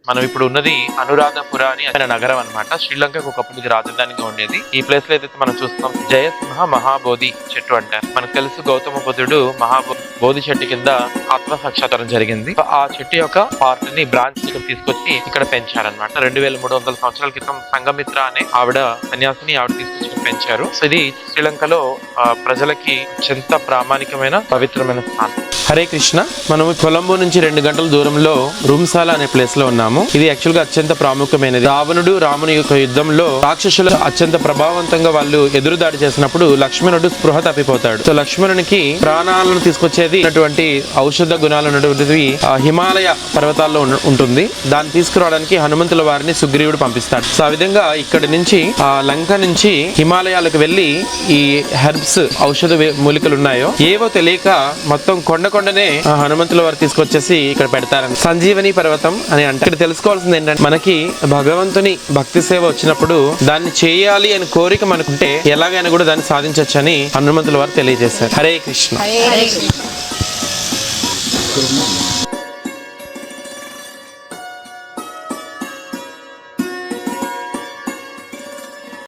మనం ఇప్పుడు ఉన్నది అనురాధపుర అని నగరం అన్నమాట. శ్రీలంకకు ఒకప్పుడు ఇది రాజధానిగా ఉండేది. ఈ ప్లేస్ లో ఏదైతే మనం చూస్తాం జయసింహ మహాబోధి చెట్టు అంటారు. మనకు తెలుసు గౌతమ బుద్ధుడు బోధి చెట్టు కింద ఆత్మ సాక్షాత్కారం జరిగింది. ఆ చెట్టు యొక్క పార్ట్ ని బ్రాంచ్ తీసుకొచ్చి ఇక్కడ పెంచారనమాట. 2300 సంవత్సరాల క్రితం సంఘమిత్ర అనే ఆవిడ సన్యాసిని తీసుకొచ్చి పెంచారు. సో ఇది శ్రీలంకలో ప్రజలకి అత్యంత ప్రామాణికమైన పవిత్రమైన స్థానం. హరే కృష్ణ. మనము కొలంబో నుంచి 2 గంటల దూరంలో రూమ్సాల అనే ప్లేస్ లో ఉన్నాము. ఇది యాక్చువల్ గా అత్యంత ప్రాముఖ్యమైనది. రావణుడు రాముని యొక్క యుద్ధంలో రాక్షసులు అత్యంత ప్రభావవంతంగా వాళ్ళు ఎదురు దాడి చేసినప్పుడు లక్ష్మణుడు స్పృహ తప్పిపోతాడు. సో లక్ష్మణునికి ప్రాణాలను తీసుకొచ్చేది ఔషధ గుణాలు ఉన్నటువంటివి హిమాలయ పర్వతాల్లో ఉంటుంది. దాన్ని తీసుకురావడానికి హనుమంతుల వారిని సుగ్రీవుడు పంపిస్తాడు. సో ఆ విధంగా ఇక్కడి నుంచి లంక నుంచి హిమాలయాలకు వెళ్లి ఈ హెర్బ్స్ ఔషధ మూలికలు ఉన్నాయో ఏవో తెలియక మొత్తం కొండనే హనుమంతుల వారు తీసుకొచ్చేసి ఇక్కడ పెడతారని సంజీవని పర్వతం అని అంటే ఇక్కడ తెలుసుకోవాల్సింది ఏంటంటే మనకి భగవంతుని భక్తి సేవ వచ్చినప్పుడు దాన్ని చేయాలి అని కోరిక మనకుంటే ఎలాగైనా కూడా దాన్ని సాధించవచ్చని హనుమంతుల వారు తెలియజేశారు. హరే కృష్ణ.